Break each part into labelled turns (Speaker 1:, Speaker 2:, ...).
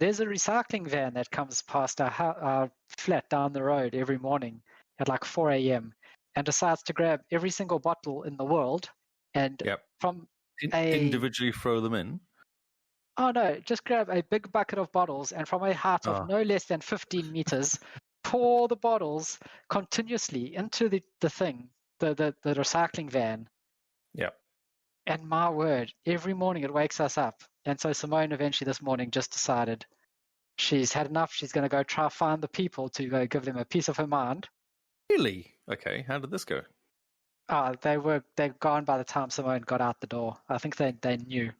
Speaker 1: there's a recycling van that comes past our flat down the road every morning at like 4 a.m. and decides to grab every single bottle in the world and from
Speaker 2: individually throw them in.
Speaker 1: Oh no, just grab a big bucket of bottles and from a height of no less than 15 meters, pour the bottles continuously into the thing, the recycling van.
Speaker 2: Yep.
Speaker 1: And my word, every morning it wakes us up. And so Simone eventually this morning just decided she's had enough. She's going to go try find the people to go give them a piece of her mind.
Speaker 2: Really? Okay. How did this go?
Speaker 1: They'd gone by the time Simone got out the door. I think they knew.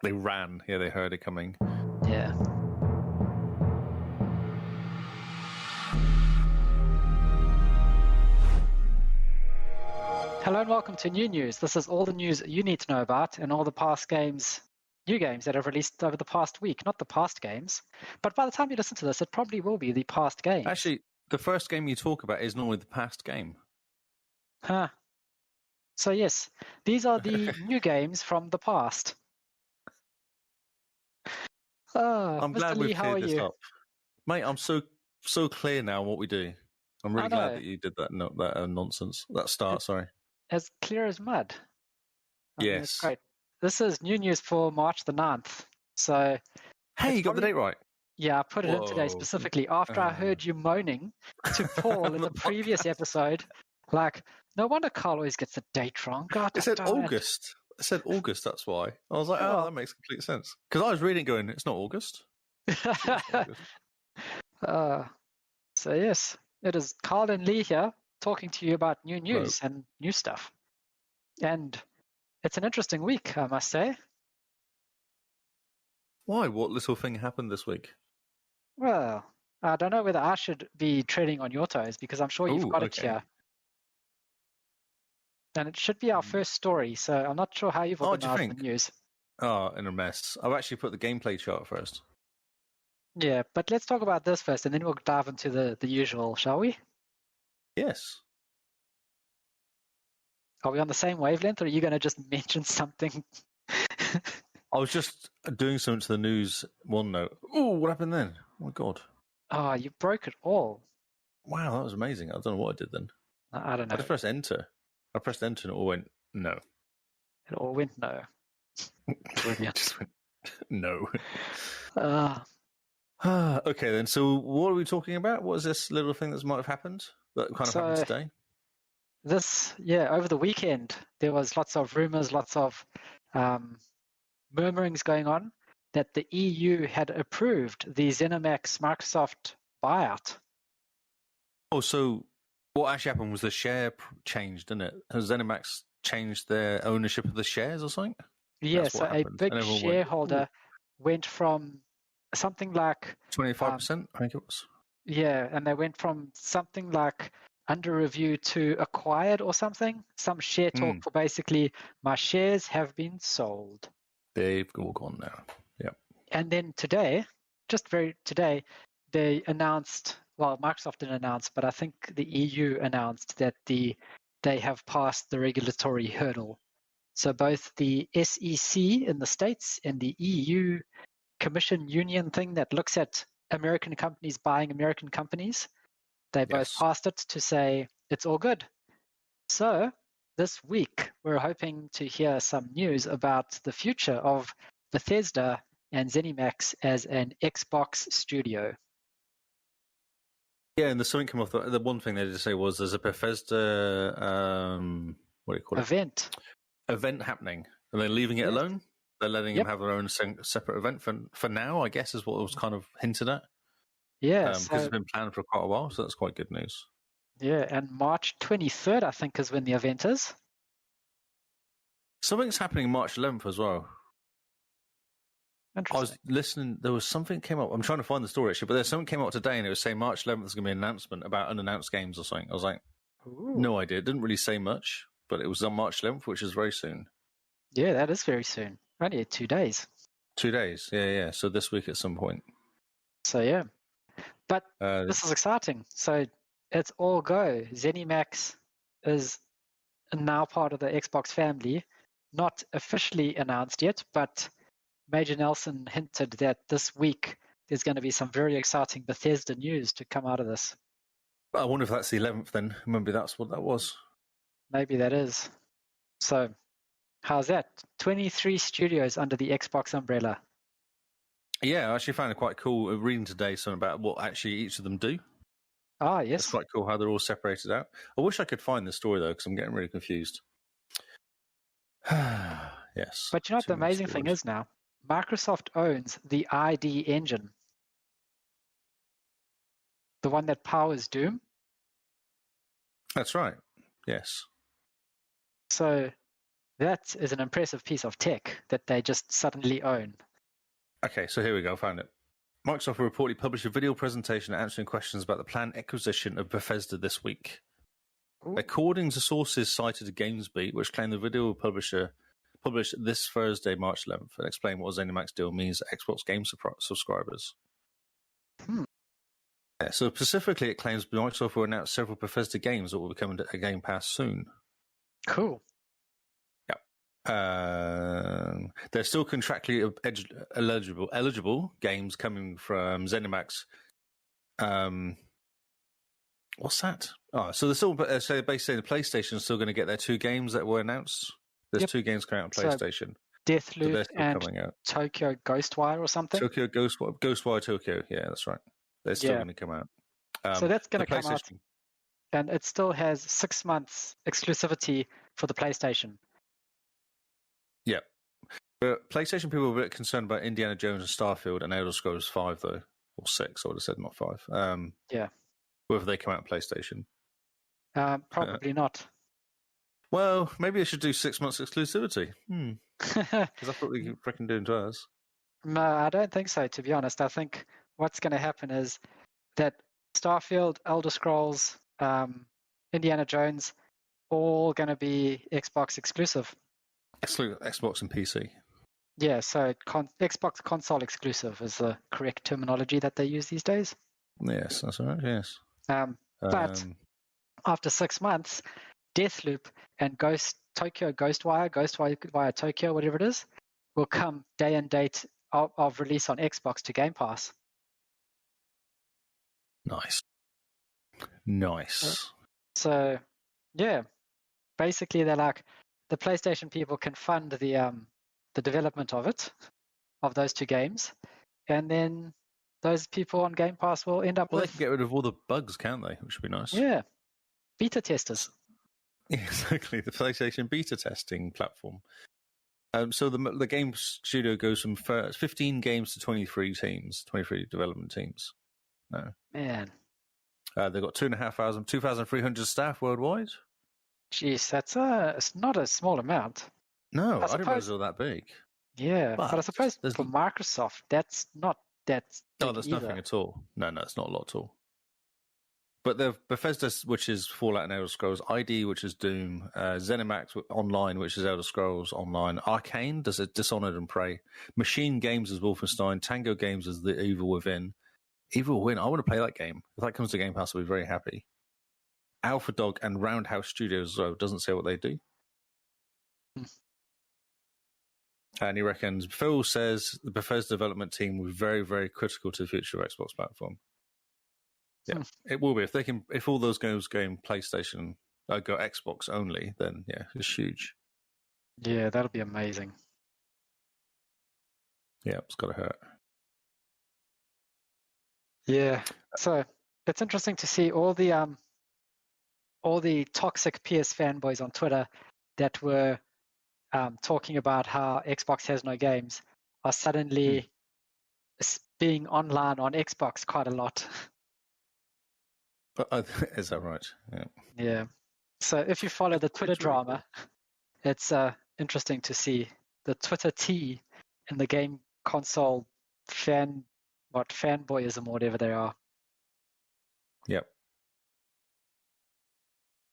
Speaker 2: They ran. Yeah, they heard it coming.
Speaker 1: Yeah. Hello and welcome to New News. This is all the news you need to know about and all the past games, new games that have released over the past week. Not the past games, but by the time you listen to this, it probably will be the past games.
Speaker 2: Actually, the first game you talk about is normally the past game.
Speaker 1: Huh. So yes, these are the new games from the past.
Speaker 2: I'm
Speaker 1: Mr.
Speaker 2: glad
Speaker 1: Lee,
Speaker 2: we've
Speaker 1: how are
Speaker 2: cleared this
Speaker 1: you?
Speaker 2: up. Mate, I'm so clear now on what we do. I'm really glad that you did that nonsense. That start, sorry.
Speaker 1: As clear as mud.
Speaker 2: Yes.
Speaker 1: Great. This is new news for March the 9th. So,
Speaker 2: hey, you got the date right.
Speaker 1: Yeah, I put it in today specifically after I heard you moaning to Paul in the previous episode. Like, no wonder Carl always gets the date wrong. God,
Speaker 2: it said August. It said August, that's why. I was like, oh, that makes complete sense. Because I was reading going, it's not August.
Speaker 1: So yes, it is Carl and Lee here talking to you about new news and new stuff. And it's an interesting week, I must say.
Speaker 2: Why? What little thing happened this week?
Speaker 1: Well, I don't know whether I should be treading on your toes because I'm sure you've got it here. And it should be our first story, so I'm not sure how you've organized the news.
Speaker 2: Oh, in a mess. I've actually put the gameplay chart first.
Speaker 1: Yeah, but let's talk about this first, and then we'll dive into the usual, shall we?
Speaker 2: Yes.
Speaker 1: Are we on the same wavelength, or are you going to just mention something?
Speaker 2: I was just doing something to the news OneNote. Oh, what happened then? Oh, my God.
Speaker 1: Oh, you broke it all.
Speaker 2: Wow, that was amazing. I don't know what I did then.
Speaker 1: I don't know.
Speaker 2: I just pressed enter. I pressed enter and it all went no.
Speaker 1: It all went no.
Speaker 2: It just went no. Okay then, so what are we talking about? What is this little thing that might have happened? That kind of happened today?
Speaker 1: Over the weekend, there was lots of rumors, lots of murmurings going on that the EU had approved the Zenimax Microsoft buyout.
Speaker 2: Oh, so what actually happened was the share changed, didn't it? Has Zenimax changed their ownership of the shares or something?
Speaker 1: Yes, so a big shareholder went from something like
Speaker 2: 25%, I think it was.
Speaker 1: Yeah, and they went from something like under review to acquired or something. Some share talk for basically, my shares have been sold.
Speaker 2: They've all gone now. Yeah.
Speaker 1: And then today, today, they announced, well, Microsoft didn't announce, but I think the EU announced that they have passed the regulatory hurdle. So both the SEC in the States and the EU Commission Union thing that looks at American companies buying American companies, they both passed it to say it's all good. So this week, we're hoping to hear some news about the future of Bethesda and Zenimax as an Xbox studio.
Speaker 2: Yeah, and there's something come off. The one thing they did say was there's a Bethesda, what do you call it? Event happening. Are they leaving it alone? They're letting them have their own separate event for now, I guess, is what was kind of hinted at.
Speaker 1: Yeah.
Speaker 2: Because it's been planned for quite a while, so that's quite good news.
Speaker 1: Yeah, and March 23rd, I think, is when the event is.
Speaker 2: Something's happening March 11th as well. I was listening, there was something came up. I'm trying to find the story, actually, but there's something came up today, and it was saying March 11th is going to be an announcement about unannounced games or something. I was like, no idea. It didn't really say much, but it was on March 11th, which is very soon.
Speaker 1: Yeah, that is very soon. Only 2 days.
Speaker 2: 2 days, yeah. So this week at some point.
Speaker 1: So, yeah. But this is exciting. So it's all go. Zenimax is now part of the Xbox family. Not officially announced yet, but Major Nelson hinted that this week there's going to be some very exciting Bethesda news to come out of this.
Speaker 2: I wonder if that's the 11th then. Maybe that's what that was.
Speaker 1: Maybe that is. So, how's that? 23 studios under the Xbox umbrella.
Speaker 2: Yeah, I actually found it quite cool reading today something about what actually each of them do.
Speaker 1: Ah, yes.
Speaker 2: It's quite cool how they're all separated out. I wish I could find the story, though, because I'm getting really confused. Yes.
Speaker 1: But you know what the amazing thing is now? Microsoft owns the ID engine. The one that powers Doom.
Speaker 2: That's right. Yes.
Speaker 1: So that is an impressive piece of tech that they just suddenly own.
Speaker 2: Okay, so here we go. I found it. Microsoft will reportedly publish a video presentation answering questions about the planned acquisition of Bethesda this week. Ooh. According to sources cited at GamesBeat, which claim the video will publish this Thursday, March 11th, and explain what a Zenimax deal means to Xbox Game subscribers. Yeah, so specifically, it claims Microsoft will announce several Bethesda games that will be coming to a Game Pass soon.
Speaker 1: Cool.
Speaker 2: There's still contractually eligible games coming from Zenimax. What's that? Oh, so they're still so basically the PlayStation is still going to get their 2 games that were announced. There's 2 games coming out on PlayStation.
Speaker 1: Deathloop and Tokyo Ghostwire or something.
Speaker 2: Tokyo Ghostwire Tokyo. Yeah, that's right. They're still going to come out.
Speaker 1: So that's going to come out, and it still has 6 months exclusivity for the PlayStation.
Speaker 2: Yeah. But PlayStation people were a bit concerned about Indiana Jones and Starfield and Elder Scrolls 5, though. Or 6, I would have said, not 5.
Speaker 1: Yeah.
Speaker 2: Whether they come out on PlayStation.
Speaker 1: Probably not.
Speaker 2: Well, maybe they should do 6 months exclusivity. Because that's what we freaking doing to us.
Speaker 1: No, I don't think so, to be honest. I think what's going to happen is that Starfield, Elder Scrolls, Indiana Jones, all going to be Xbox exclusive.
Speaker 2: Xbox and PC.
Speaker 1: Yeah, so Xbox console exclusive is the correct terminology that they use these days.
Speaker 2: Yes, that's right, yes.
Speaker 1: But after 6 months, Deathloop and Ghostwire Tokyo, whatever it is, will come day and date of release on Xbox to Game Pass.
Speaker 2: Nice.
Speaker 1: So, yeah, basically they're like, the PlayStation people can fund the development of those 2 games, and then those people on Game Pass will end up with...
Speaker 2: Well, they can get rid of all the bugs, can't they? Which would be nice.
Speaker 1: Yeah. Beta testers.
Speaker 2: Yeah, exactly. The PlayStation beta testing platform. So the game studio goes from 15 games to 23 development teams. No.
Speaker 1: Man.
Speaker 2: They've got 2,300 staff worldwide.
Speaker 1: Jeez, it's not a small amount.
Speaker 2: No, I didn't realize they were that big.
Speaker 1: Yeah, but I suppose for Microsoft, that's not that big.
Speaker 2: No, that's nothing at all. No, it's not a lot at all. But the Bethesda, which is Fallout and Elder Scrolls, ID, which is Doom, Zenimax Online, which is Elder Scrolls Online, Arcane does Dishonored and Prey, Machine Games is Wolfenstein, Tango Games is The Evil Within. Evil Within, I want to play that game. If that comes to Game Pass, I'll be very happy. Alpha Dog and Roundhouse Studios as well. Doesn't say what they do. And he reckons, Phil says the Bethesda development team will be very, very critical to the future of Xbox platform. Yeah, it will be. If all those games go in PlayStation, go Xbox only, then yeah, it's huge.
Speaker 1: Yeah, that'll be amazing.
Speaker 2: Yeah, it's got to hurt.
Speaker 1: Yeah, so it's interesting to see all the toxic PS fanboys on Twitter that were talking about how Xbox has no games are suddenly being online on Xbox quite a lot.
Speaker 2: Is that right?
Speaker 1: Yeah. So if you follow the Twitter drama, it's interesting to see the Twitter tea in the game console fanboyism or whatever they are.
Speaker 2: Yep.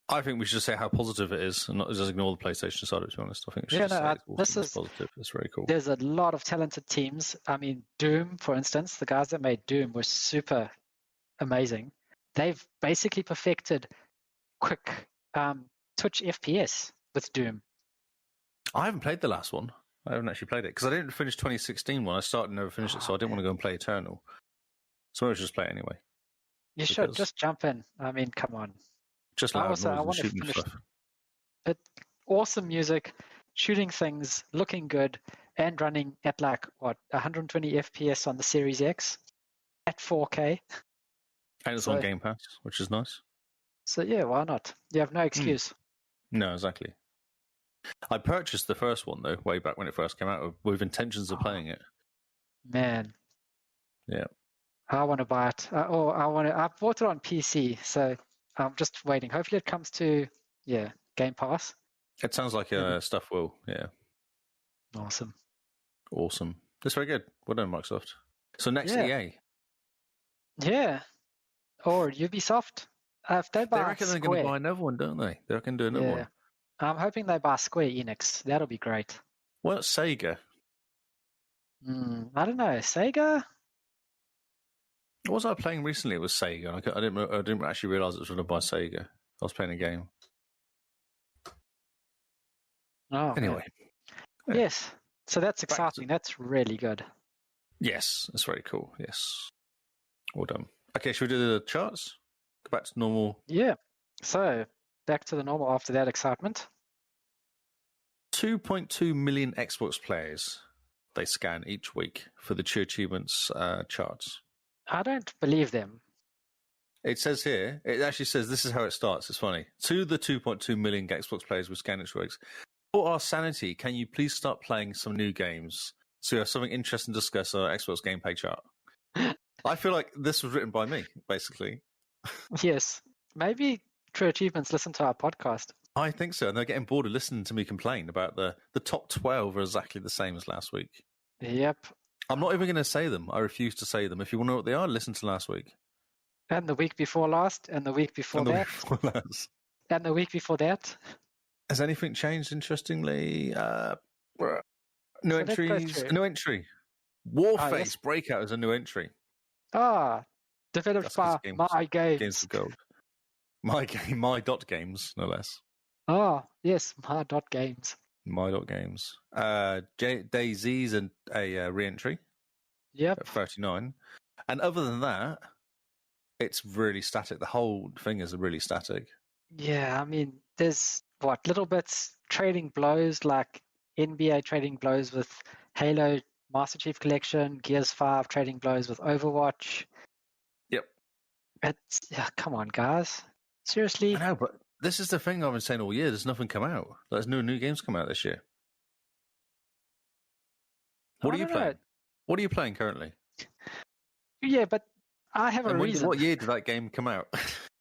Speaker 2: I think we should say how positive it is and not just ignore the PlayStation side, to be honest. I think we should say it's positive. It's very cool.
Speaker 1: There's a lot of talented teams. I mean, Doom, for instance, the guys that made Doom were super amazing. They've basically perfected quick Twitch FPS with Doom.
Speaker 2: I haven't played the last one. I haven't actually played it because I didn't finish 2016 one. I started and never finished it, so I didn't want to go and play Eternal. So we'll just play it anyway.
Speaker 1: You should just jump in. I mean, come on.
Speaker 2: Just loud noise and shooting stuff.
Speaker 1: But awesome music, shooting things, looking good, and running at 120 FPS on the Series X at 4K.
Speaker 2: And it's on Game Pass, which is nice.
Speaker 1: So yeah, why not? You have no excuse.
Speaker 2: No, exactly. I purchased the first one though, way back when it first came out, with intentions of playing it.
Speaker 1: Man.
Speaker 2: Yeah.
Speaker 1: I want to buy it. I bought it on PC, so I'm just waiting. Hopefully it comes to Game Pass.
Speaker 2: It sounds like stuff will, yeah.
Speaker 1: Awesome.
Speaker 2: That's very good. Well done, Microsoft. So next EA.
Speaker 1: Yeah. Or Ubisoft. If they
Speaker 2: reckon they're going to buy another one, don't they? They reckon do another one.
Speaker 1: I'm hoping they buy Square Enix. That'll be great.
Speaker 2: Well, Sega.
Speaker 1: I don't know. Sega?
Speaker 2: What was I playing recently? It was Sega. I didn't actually realise it was going to buy Sega. I was playing a game.
Speaker 1: Oh,
Speaker 2: anyway.
Speaker 1: Yeah. Yes. So that's exciting. That's really good.
Speaker 2: Yes, that's very cool. Yes. Well done. Okay, should we do the charts? Go back to normal.
Speaker 1: Yeah. So back to the normal after that excitement.
Speaker 2: 2.2 million Xbox players they scan each week for the True Achievements charts.
Speaker 1: I don't believe them.
Speaker 2: It says here, it actually says, this is how it starts. It's funny. To the 2.2 million Xbox players we scan each week, for our sanity, can you please start playing some new games so we have something interesting to discuss on our Xbox gameplay chart? I feel like this was written by me, basically.
Speaker 1: Yes. Maybe True Achievements listen to our podcast.
Speaker 2: I think so. And they're getting bored of listening to me complain about the top 12 are exactly the same as last week.
Speaker 1: Yep.
Speaker 2: I'm not even going to say them. I refuse to say them. If you want to know what they are, listen to last week.
Speaker 1: And the week before last, and the week before that. And the week before that.
Speaker 2: Has anything changed, interestingly? New entries. A new entry. Warface Breakout is a new entry.
Speaker 1: Developed by My Games.
Speaker 2: Games of Gold. My.games, no less.
Speaker 1: Yes, My.games.
Speaker 2: My.games. DayZ's a re-entry.
Speaker 1: Yep.
Speaker 2: At 39. And other than that, it's really static. The whole thing is really static.
Speaker 1: Yeah, I mean, there's little bits trading blows, like NBA trading blows with Halo Master Chief Collection, Gears 5 trading blows with Overwatch.
Speaker 2: Yep.
Speaker 1: Come on, guys. Seriously?
Speaker 2: I know, but this is the thing I've been saying all year. There's nothing come out. There's no new games come out this year. What are you playing? What are you playing currently?
Speaker 1: Yeah, but I have a reason.
Speaker 2: What year did that game come out?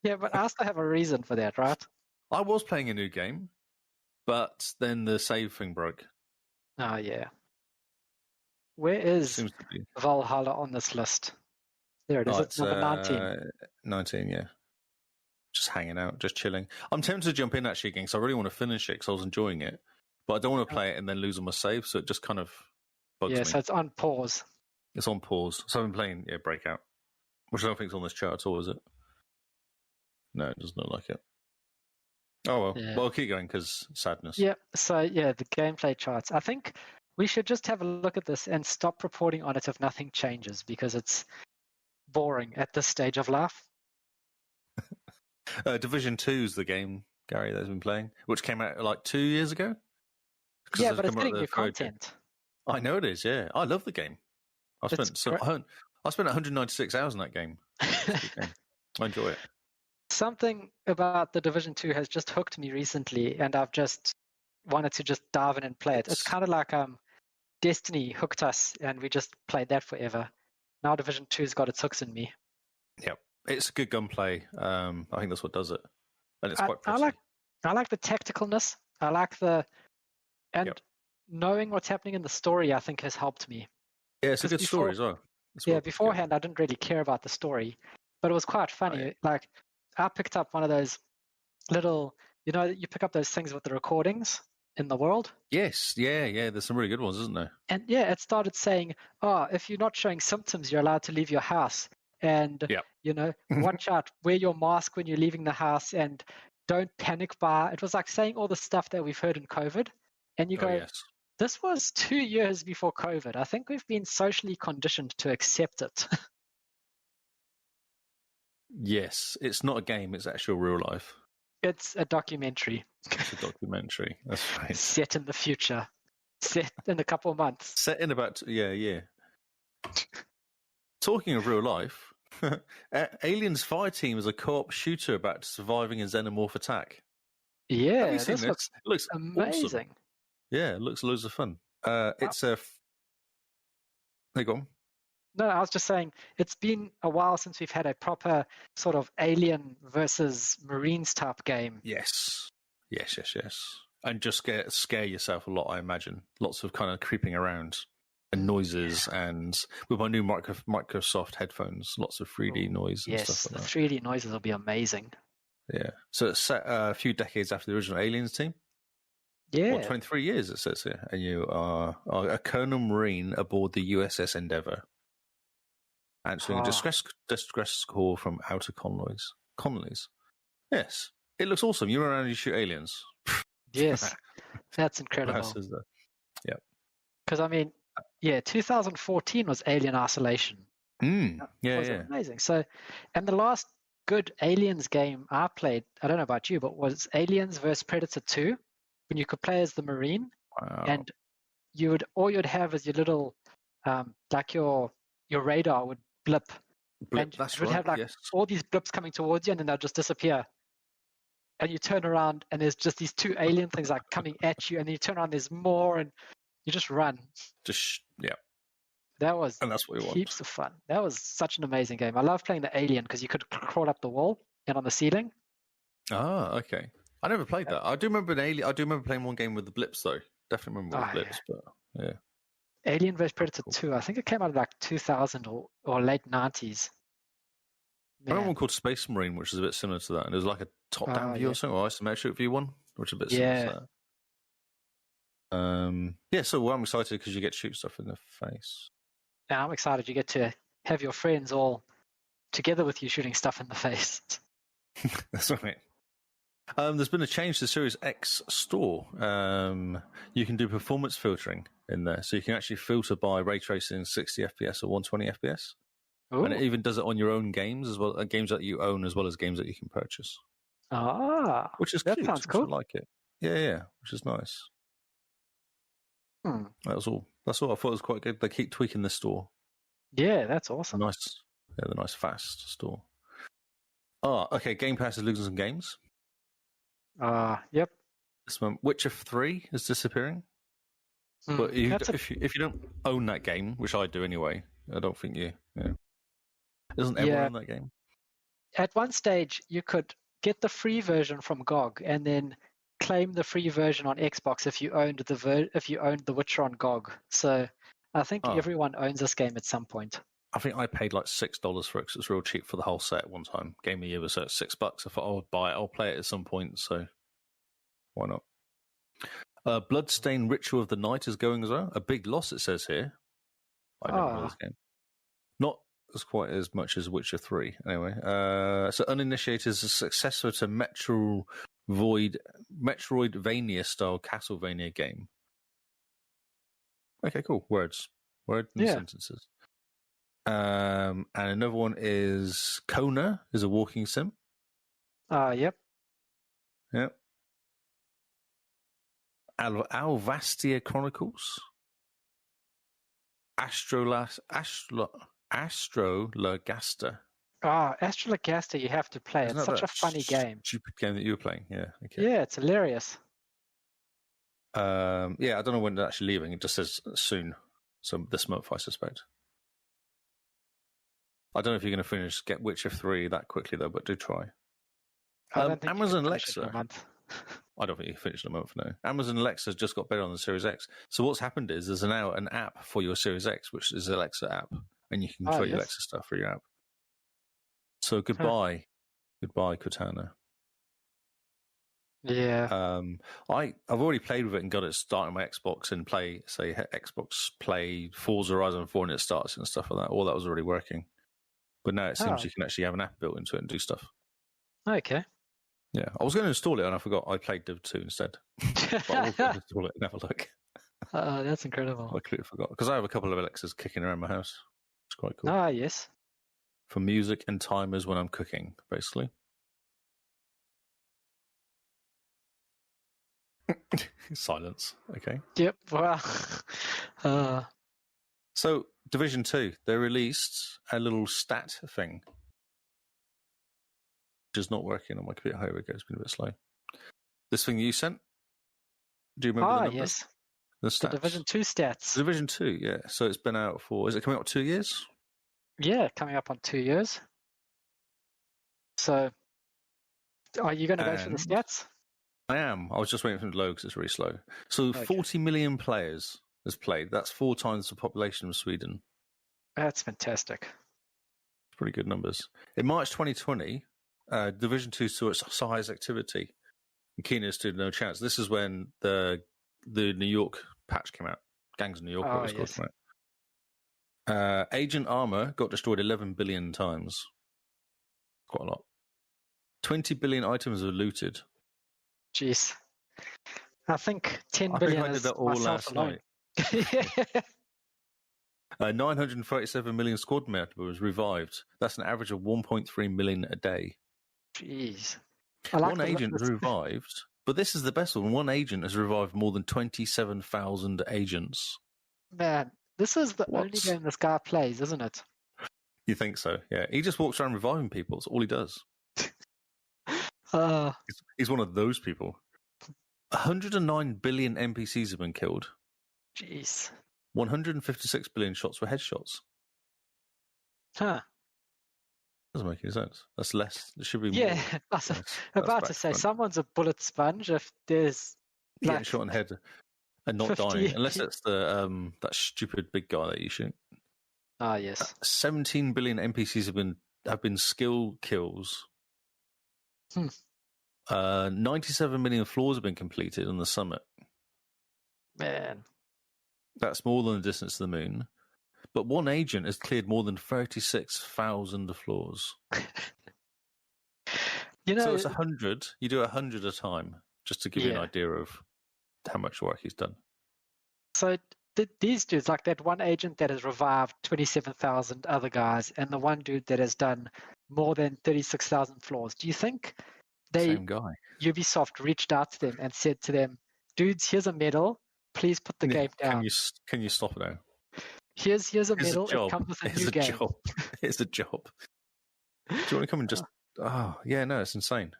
Speaker 1: Yeah, but I still have a reason for that, right?
Speaker 2: I was playing a new game, but then the save thing broke.
Speaker 1: Oh, yeah. Where is Valhalla on this list? There it is. It's number 19.
Speaker 2: 19, yeah. Just hanging out, just chilling. I'm tempted to jump in actually again because I really want to finish it because I was enjoying it. But I don't want to play it and then lose all my save, so it just kind of bugs me.
Speaker 1: Yeah, so it's on pause.
Speaker 2: It's on pause. So I've been playing Breakout, which I don't think is on this chart at all, is it? No, it doesn't look like it. Oh, well. Yeah. Well, I'll keep going because sadness.
Speaker 1: Yeah, so the gameplay charts. I think we should just have a look at this and stop reporting on it if nothing changes because it's boring at this stage of life.
Speaker 2: Division 2 is the game, Gary, that's been playing, which came out like 2 years ago.
Speaker 1: Yeah, but it's getting new content.
Speaker 2: I know it is, yeah. I love the game. I spent 196 hours in that game. I enjoy it.
Speaker 1: Something about the Division 2 has just hooked me recently, and I've just wanted to just dive in and play it. It's kind of like Destiny hooked us, and we just played that forever. Now Division 2's got its hooks in me.
Speaker 2: Yep. It's good gunplay. I think that's what does it. And it's quite pretty.
Speaker 1: I like the tacticalness. I like knowing what's happening in the story, I think, has helped me.
Speaker 2: Yeah, it's a good story as well.
Speaker 1: Beforehand, I didn't really care about the story, but it was quite funny. Right. Like, I picked up one of those little, you pick up those things with the recordings in the world.
Speaker 2: Yes, yeah. There's some really good ones, isn't there?
Speaker 1: And it started saying, if you're not showing symptoms, you're allowed to leave your house. And, watch out, wear your mask when you're leaving the house and don't panic buy. It was like saying all the stuff that we've heard in COVID. And you go, this was 2 years before COVID. I think we've been socially conditioned to accept it.
Speaker 2: Yes, it's not a game; it's actual real life.
Speaker 1: It's a documentary.
Speaker 2: It's a documentary. That's right.
Speaker 1: Set in the future. Set in a couple of months.
Speaker 2: Set in about yeah. Talking of real life, Aliens Fireteam is a co-op shooter about surviving a xenomorph attack.
Speaker 1: Yeah,
Speaker 2: have you seen this?
Speaker 1: It looks amazing.
Speaker 2: Awesome. Yeah, it looks loads of fun. It's a. Hey, go on.
Speaker 1: No, I was just saying it's been a while since we've had a proper sort of alien versus Marines type game.
Speaker 2: Yes. And just scare yourself a lot, I imagine. Lots of kind of creeping around and noises, and with my new Microsoft headphones, lots of 3D noise and stuff like that.
Speaker 1: Yes, the 3D noises will be amazing.
Speaker 2: Yeah. So it's set a few decades after the original Aliens team.
Speaker 1: Yeah.
Speaker 2: 23 years, it says here. And you are a Colonel Marine aboard the USS Endeavour, answering a distress call from outer colonies. Yes. It looks awesome. You run around and you shoot aliens.
Speaker 1: Yes. That's incredible.
Speaker 2: Yeah.
Speaker 1: Because, 2014 was Alien Isolation.
Speaker 2: Yeah.
Speaker 1: Amazing. So, and the last good Aliens game I played, I don't know about you, but was Aliens vs. Predator 2, when you could play as the Marine.
Speaker 2: Wow.
Speaker 1: And all you'd have is your little, like your radar would blip. And
Speaker 2: that's
Speaker 1: you would have all these blips coming towards you, and then they'll just disappear. And you turn around, and there's just these two alien things like coming at you, and then you turn around, there's more, and you just run. That was heaps of fun. That was such an amazing game. I love playing the Alien because you could crawl up the wall and on the ceiling.
Speaker 2: Ah, okay. I never played that. I do remember playing one game with the blips though. Definitely remember with the blips, but yeah.
Speaker 1: Alien vs Predator 2. I think it came out in like 2000 or late 90s.
Speaker 2: I remember one called Space Marine, which is a bit similar to that. And it was like a top-down view or something, or isometric view one, which is a bit similar to that. So I'm excited because you get to shoot stuff in the face.
Speaker 1: Yeah, I'm excited you get to have your friends all together with you shooting stuff in the face.
Speaker 2: That's right. There's been a change to the Series X store. You can do performance filtering in there. So you can actually filter by ray tracing 60 FPS or 120 FPS. Ooh. And it even does it on your own games as well, games that you own as well as games that you can purchase. Which is
Speaker 1: that
Speaker 2: cute.
Speaker 1: Sounds cool.
Speaker 2: I like it. Yeah, which is nice. That was all. That's all. I thought it was quite good. They keep tweaking the store.
Speaker 1: Yeah, that's awesome.
Speaker 2: Nice. Yeah, the nice fast store. Okay. Game Pass is losing some games.
Speaker 1: Yep.
Speaker 2: This one, Witcher 3 is disappearing. But if you don't own that game, which I do anyway, I don't think you. Yeah. Doesn't everyone own that game?
Speaker 1: At one stage, you could get the free version from GOG and then claim the free version on Xbox if you owned the Witcher on GOG. So I think everyone owns this game at some point.
Speaker 2: I think I paid like $6 for it because it's real cheap for the whole set one time. Game of the year was $6. I thought I would buy it. I'll play it at some point, so why not? Bloodstained Ritual of the Night is going as well. A big loss, it says here. I don't know this game. Not as quite as much as Witcher 3, anyway. So Uninitiated is a successor to Metroidvania-style Castlevania game. Okay, cool. Words and sentences. And another one is Kona, is a walking sim.
Speaker 1: Yep.
Speaker 2: Alvastia Chronicles. Astrolagaster.
Speaker 1: Astrolagaster, you have to play. It's such a funny game.
Speaker 2: Stupid game that you were playing, yeah. Okay.
Speaker 1: Yeah, it's hilarious.
Speaker 2: I don't know when they're actually leaving. It just says soon. So this month, I suspect. I don't know if you're going to get Witcher 3 that quickly, though, but do try. Amazon Alexa. I don't think you can finish in a month, no. Amazon Alexa's just got better on the Series X. So what's happened is there's now an app for your Series X, which is the Alexa app, and you can control your Alexa stuff for your app. So goodbye. Goodbye, Cortana.
Speaker 1: Yeah.
Speaker 2: I've already played with it and got it started on my Xbox and Xbox Play Forza Horizon 4 and it starts and stuff like that. All that was already working. But now it seems you can actually have an app built into it and do stuff.
Speaker 1: Okay.
Speaker 2: Yeah, I was going to install it and I forgot. I played Div 2 instead. But I was going to install it and have a look.
Speaker 1: That's incredible.
Speaker 2: I completely forgot. Because I have a couple of Alexas kicking around my house. It's quite cool.
Speaker 1: Yes.
Speaker 2: for music and timers when I'm cooking, basically. Silence. Okay.
Speaker 1: Yep. Well,
Speaker 2: So, Division 2, they released a little stat thing, which is not working on my computer. Here we go. It's been a bit slow. This thing you sent? Do you remember the numbers?
Speaker 1: Yes.
Speaker 2: The stats.
Speaker 1: The Division 2 stats.
Speaker 2: Division 2, yeah. So it's been out for, is it coming up 2 years?
Speaker 1: Yeah, coming up on 2 years. So, are you going to go through the stats?
Speaker 2: I am. I was just waiting for it to load because it's really slow. So 40 million players has played. That's 4 times the population of Sweden.
Speaker 1: That's fantastic.
Speaker 2: Pretty good numbers. In March 2020, Division 2 saw its highest activity. And Keener stood no chance. This is when the New York patch came out. Gangs of New York, what it was called. Right? Agent Armor got destroyed 11 billion times. Quite a lot. 20 billion items were looted.
Speaker 1: Jeez. I think 10 billion
Speaker 2: I did that all last night. 937 million squad members revived. That's an average of 1.3 million a day.
Speaker 1: Jeez.
Speaker 2: One agent revived, but this is the best one. One agent has revived more than 27,000 agents.
Speaker 1: Man, this is the only game this guy plays, isn't it?
Speaker 2: You think so? Yeah. He just walks around reviving people. That's all he does. He's one of those people. 109 billion NPCs have been killed.
Speaker 1: Jeez.
Speaker 2: 156 billion shots were headshots.
Speaker 1: Huh.
Speaker 2: Doesn't make any sense. That's less. There should be more.
Speaker 1: Yeah, I was about to say, someone's a bullet sponge if there's...
Speaker 2: You get shot in the head and not dying. Unless it's the that stupid big guy that you shoot.
Speaker 1: Ah, yes.
Speaker 2: 17 billion NPCs have been skill kills. 97 million floors have been completed on the summit.
Speaker 1: Man.
Speaker 2: That's more than the distance to the moon. But one agent has cleared more than 36,000 floors. So it's 100. You do 100 a time, just to give you an idea of how much work he's done.
Speaker 1: So these dudes, like that one agent that has revived 27,000 other guys, and the one dude that has done more than 36,000 floors, do you think
Speaker 2: Same guy.
Speaker 1: Ubisoft reached out to them and said to them, dudes, here's a medal. Please put the game down.
Speaker 2: Can you stop now?
Speaker 1: Here's a medal. It comes with a new game.
Speaker 2: Here's a job. Do you want to come and just... Oh, yeah, no, it's insane.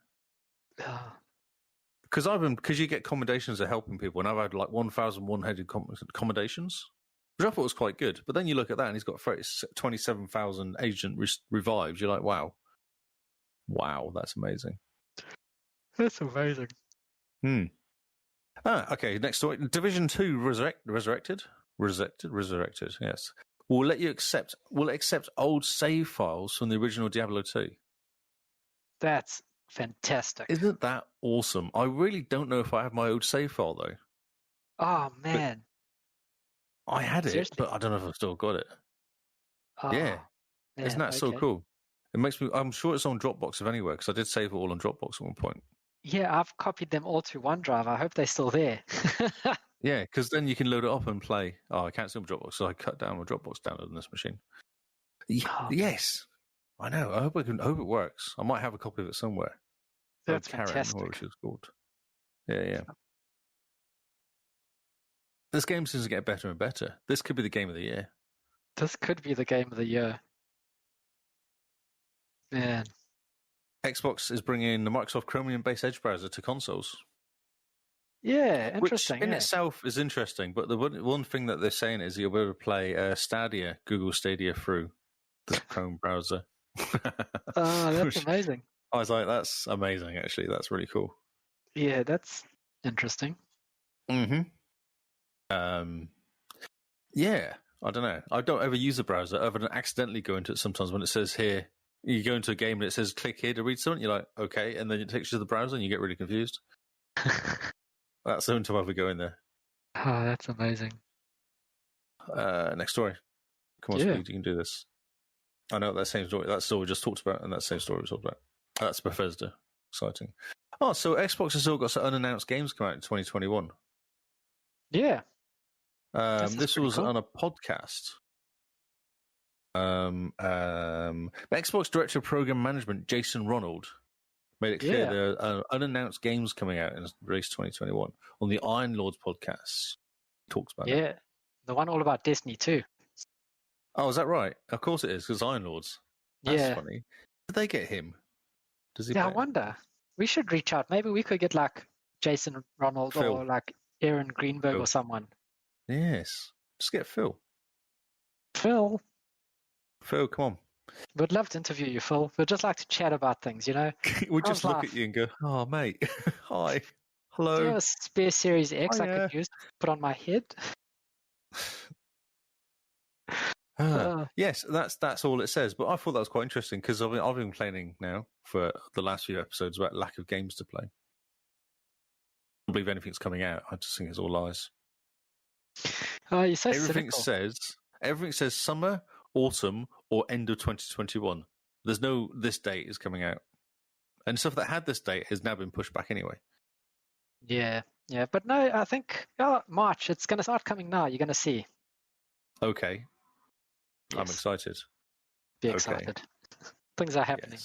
Speaker 2: Because you get commendations of helping people, and I've had like 1,100 commendations, which I thought was quite good. But then you look at that, and he's got 27,000 agent revives. You're like, wow, that's amazing.
Speaker 1: That's amazing.
Speaker 2: Okay, next story. Division 2 Resurected, yes. Will accept old save files from the original Diablo 2.
Speaker 1: That's fantastic.
Speaker 2: Isn't that awesome? I really don't know if I have my old save file, though.
Speaker 1: Oh, man.
Speaker 2: But I had it, but I don't know if I've still got it.
Speaker 1: Oh,
Speaker 2: yeah. Man, isn't that so cool? It makes me... I'm sure it's on Dropbox if anywhere, because I did save it all on Dropbox at one point.
Speaker 1: Yeah, I've copied them all to OneDrive. I hope they're still there.
Speaker 2: Yeah, because then you can load it up and play. Oh, I can't see my Dropbox, so I cut down my Dropbox download on this machine. Yes, I know. I hope it works. I might have a copy of it somewhere.
Speaker 1: That's fantastic.
Speaker 2: Whatever she's called. Yeah. This game seems to get better and better. This could be the game of the year.
Speaker 1: This could be the game of the year. Man.
Speaker 2: Xbox is bringing the Microsoft Chromium-based Edge browser to consoles.
Speaker 1: Yeah, interesting.
Speaker 2: Which in itself is interesting, but the one thing that they're saying is you'll be able to play Google Stadia through the Chrome browser.
Speaker 1: Oh, that's amazing.
Speaker 2: I was like, that's amazing, actually. That's really cool.
Speaker 1: Yeah, that's interesting.
Speaker 2: Yeah, I don't know. I don't ever use the browser other than accidentally go into it sometimes when it says here, you go into a game and it says click here to read something, you're like, okay, and then it takes you to the browser and you get really confused. That's the only time I ever go in there.
Speaker 1: Oh, that's amazing.
Speaker 2: Next story. Come on, Speed, you can do this. I know that same story. That story we just talked about, and that same story we talked about. That's Bethesda. Exciting. Oh, so Xbox has still got some unannounced games coming out in 2021.
Speaker 1: Yeah.
Speaker 2: This was cool. On a podcast. Xbox Director of Program Management Jason Ronald made it clear there are unannounced games coming out in release 2021 on the Iron Lords podcast. He talks about it.
Speaker 1: Yeah, the one all about Destiny too.
Speaker 2: Oh, is that right? Of course it is, because Iron Lords. That's funny. Did they get him? Does he?
Speaker 1: Yeah, I wonder. We should reach out. Maybe we could get like Jason Ronald
Speaker 2: Phil.
Speaker 1: or like Aaron Greenberg
Speaker 2: Phil.
Speaker 1: or someone.
Speaker 2: Yes. Just get Phil.
Speaker 1: Phil,
Speaker 2: come on.
Speaker 1: We'd love to interview you, Phil. We'd just like to chat about things, you know?
Speaker 2: We'd just look at you and go, oh, mate. Hi. Hello.
Speaker 1: Do you have a spare Series X I could use to put on my head?
Speaker 2: Yes, that's all it says. But I thought that was quite interesting because I've been complaining now for the last few episodes about lack of games to play. I don't believe anything's coming out. I just think it's all lies.
Speaker 1: You're so
Speaker 2: everything
Speaker 1: cynical.
Speaker 2: says summer, autumn, or end of 2021. There's no this date is coming out, and stuff that had this date has now been pushed back anyway.
Speaker 1: Yeah, but no, I think March. It's going to start coming now. You're going to see.
Speaker 2: Okay, yes. I'm excited.
Speaker 1: Be excited. Things are happening.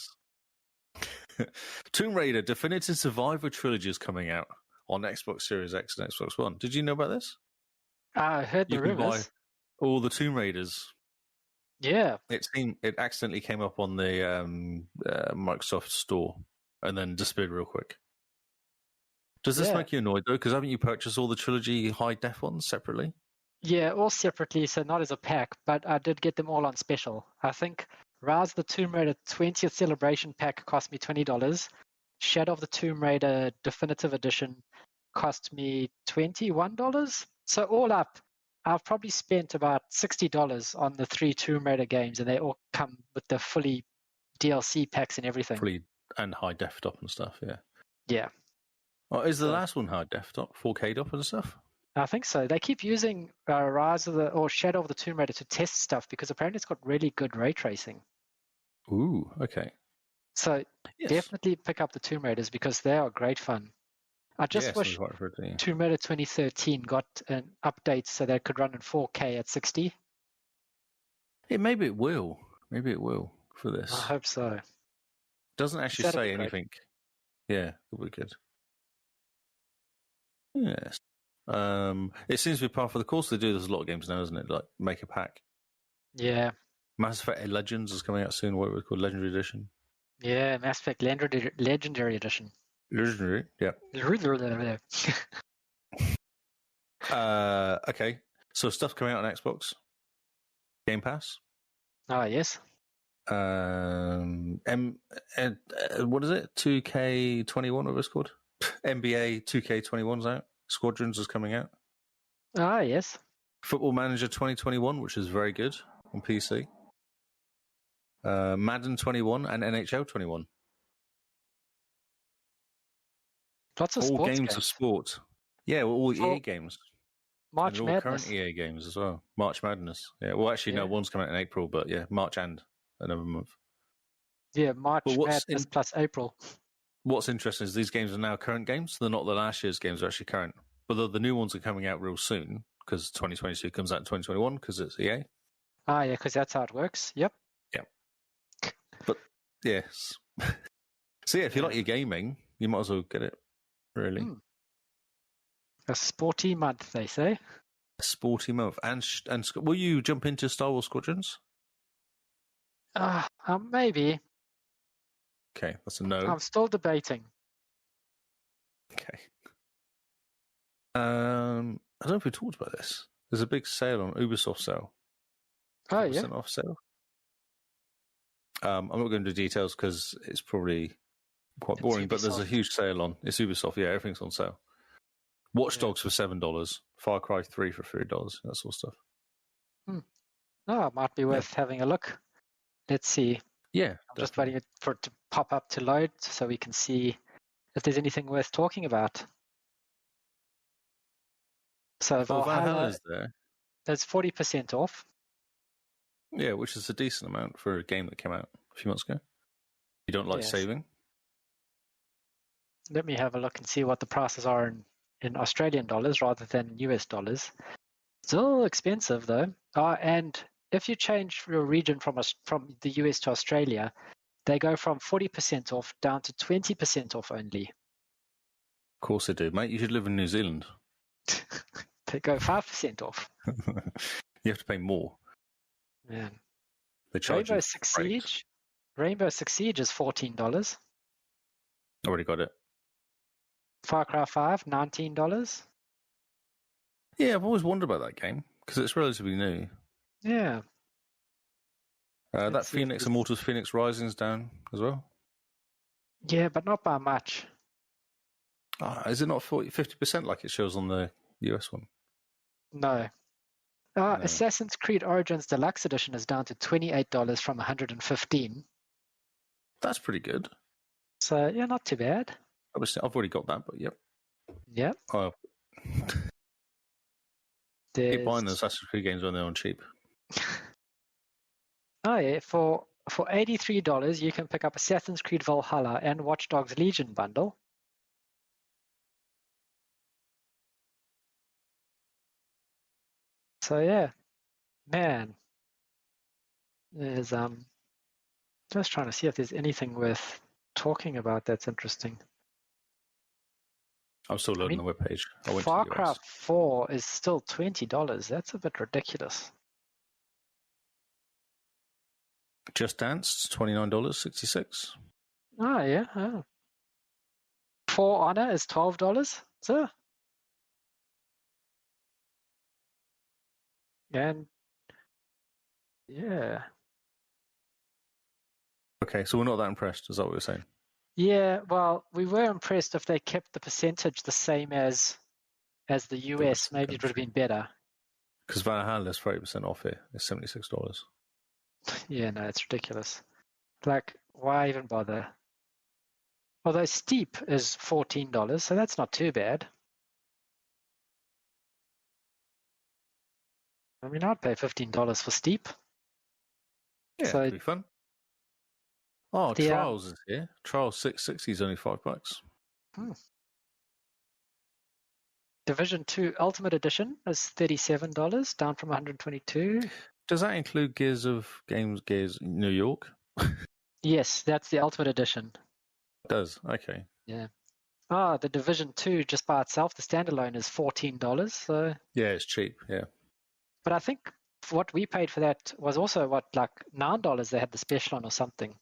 Speaker 2: Yes. Tomb Raider Definitive Survivor Trilogy is coming out on Xbox Series X and Xbox One. Did you know about this?
Speaker 1: I heard the rumors.
Speaker 2: Buy all the Tomb Raiders.
Speaker 1: Yeah.
Speaker 2: It accidentally came up on the Microsoft Store and then disappeared real quick. Does this make you annoyed, though? Because haven't you purchased all the trilogy high-def ones separately?
Speaker 1: Yeah, all separately, so not as a pack, but I did get them all on special. I think Rise of the Tomb Raider 20th Celebration Pack cost me $20. Shadow of the Tomb Raider Definitive Edition cost me $21. So all up, I've probably spent about $60 on the 3 Tomb Raider games, and they all come with the fully DLC packs and everything.
Speaker 2: Fully and high def top and stuff, yeah.
Speaker 1: Yeah.
Speaker 2: Oh, is the last one high def top, 4K top and stuff?
Speaker 1: I think so. They keep using Shadow of the Tomb Raider to test stuff because apparently it's got really good ray tracing.
Speaker 2: Ooh, okay.
Speaker 1: So definitely pick up the Tomb Raiders because they are great fun. I just wish Tomb Raider 2013 got an update so they could run in 4K at 60.
Speaker 2: Yeah, maybe it will. Maybe it will for this.
Speaker 1: I hope so.
Speaker 2: Doesn't actually say anything. Yeah, it'll be good. Yes. It seems to be par for the course. They do. There's a lot of games now, isn't it? Like make a pack.
Speaker 1: Yeah.
Speaker 2: Mass Effect Legends is coming out soon. What was called Legendary Edition.
Speaker 1: Yeah, Mass Effect Legendary Edition.
Speaker 2: Legendary, yeah. Okay. So stuff coming out on Xbox. Game Pass.
Speaker 1: Oh yes.
Speaker 2: What is it? 2K21, what was it called? NBA 2K21's out. Squadrons is coming out.
Speaker 1: Ah, yes.
Speaker 2: Football Manager 2021, which is very good on PC. Madden 21 and NHL 21.
Speaker 1: Lots of
Speaker 2: all
Speaker 1: games
Speaker 2: of sport. Yeah, well, all EA games.
Speaker 1: March Madness.
Speaker 2: All current EA games as well. March Madness. Yeah. Well, actually, no, one's coming out in April, but yeah, March and another month.
Speaker 1: Yeah, March Madness plus April.
Speaker 2: What's interesting is these games are now current games. They're not the last year's games, they're actually current. But the new ones are coming out real soon because 2022 comes out in 2021 because it's EA.
Speaker 1: Ah, yeah, because that's how it works. Yep.
Speaker 2: Yeah. But, yes. So, yeah, if you like your gaming, you might as well get it, really.
Speaker 1: A sporty month, they say.
Speaker 2: A sporty month. And will you jump into Star Wars Squadrons?
Speaker 1: Maybe.
Speaker 2: Okay, that's a no.
Speaker 1: I'm still debating.
Speaker 2: Okay. I don't know if we talked about this. There's a big sale on Ubisoft sale.
Speaker 1: Oh, yeah.
Speaker 2: Off sale. I'm not going to do details because it's probably quite boring, but there's a huge sale on. It's Ubisoft, yeah, everything's on sale. Watch Dogs for $7, Far Cry 3 for $3, that sort of stuff.
Speaker 1: Oh, it might be worth having a look. Let's see.
Speaker 2: Yeah.
Speaker 1: I'm just waiting for it to pop up to load so we can see if there's anything worth talking about. So
Speaker 2: Valhalla is there.
Speaker 1: There's 40% off.
Speaker 2: Yeah, which is a decent amount for a game that came out a few months ago. You don't like saving?
Speaker 1: Let me have a look and see what the prices are in Australian dollars rather than US dollars. Still expensive though. And if you change your region from the US to Australia, they go from 40% off down to 20% off only.
Speaker 2: Of course they do, mate. You should live in New Zealand.
Speaker 1: They go 5% off.
Speaker 2: You have to pay more.
Speaker 1: Man.
Speaker 2: They charge
Speaker 1: Rainbow Six Siege is $14.
Speaker 2: Already got it.
Speaker 1: Far Cry 5, $19.
Speaker 2: Yeah, I've always wondered about that game because it's relatively new.
Speaker 1: Yeah.
Speaker 2: That Phoenix Immortals Phoenix Rising's down as well.
Speaker 1: Yeah, but not by much.
Speaker 2: Is it not 50% like it shows on the US one?
Speaker 1: No. Assassin's Creed Origins Deluxe Edition is down to $28 from $115.
Speaker 2: That's pretty good.
Speaker 1: So, yeah, not too bad.
Speaker 2: Obviously, I've already got that, but yep.
Speaker 1: Yep.
Speaker 2: Keep buying the Assassin's Creed games when they're on cheap.
Speaker 1: Oh, yeah. For $83, you can pick up Assassin's Creed Valhalla and Watch Dogs Legion bundle. So, yeah. Man. There's, just trying to see if there's anything worth talking about that's interesting.
Speaker 2: I'm still loading the webpage.
Speaker 1: Far Cry 4 is still $20. That's a bit ridiculous.
Speaker 2: Just Dance, $29.66.
Speaker 1: Oh, yeah. Oh. For Honor is $12. So. And, yeah.
Speaker 2: Okay, so we're not that impressed. Is that what you're saying?
Speaker 1: Yeah, well, we were impressed if they kept the percentage the same as the US. Maybe it would have been better.
Speaker 2: Because Valhalla is 30% off here. It's $76.
Speaker 1: Yeah, no, it's ridiculous. Like, why even bother? Although Steep is $14, so that's not too bad. I mean, I'd pay $15 for Steep.
Speaker 2: Yeah,
Speaker 1: so,
Speaker 2: it'd be fun. Oh, Trials is here. Trials 660 is only $5.
Speaker 1: Division 2 Ultimate Edition is $37, down from $122.
Speaker 2: Does that include Gears New York?
Speaker 1: Yes, that's the Ultimate Edition.
Speaker 2: It does, okay.
Speaker 1: Yeah. The Division 2 just by itself, the standalone is $14. So
Speaker 2: yeah, it's cheap, yeah.
Speaker 1: But I think what we paid for that was also like $9 they had the special on or something.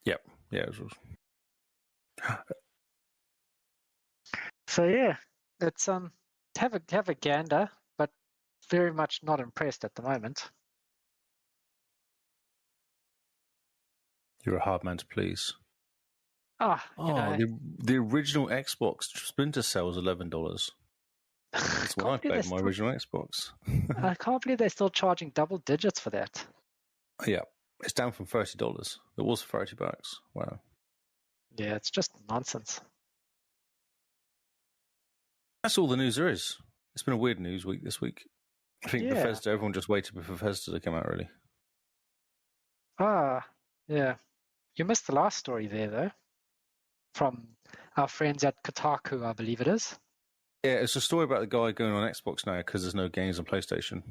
Speaker 2: Yep, yeah. It was...
Speaker 1: So yeah, it's have a gander, but very much not impressed at the moment.
Speaker 2: You're a hard man to please.
Speaker 1: The
Speaker 2: original Xbox Splinter Cell was $11. That's what I paid for my original Xbox.
Speaker 1: I can't believe they're still charging double digits for that.
Speaker 2: Yeah, it's down from $30. It was $30. Wow.
Speaker 1: Yeah, it's just nonsense.
Speaker 2: That's all the news there is. It's been a weird news week this week. I think Bethesda, everyone just waited for Bethesda to come out, really.
Speaker 1: Yeah. You missed the last story there, though, from our friends at Kotaku, I believe it is.
Speaker 2: Yeah, it's a story about the guy going on Xbox now because there's no games on PlayStation.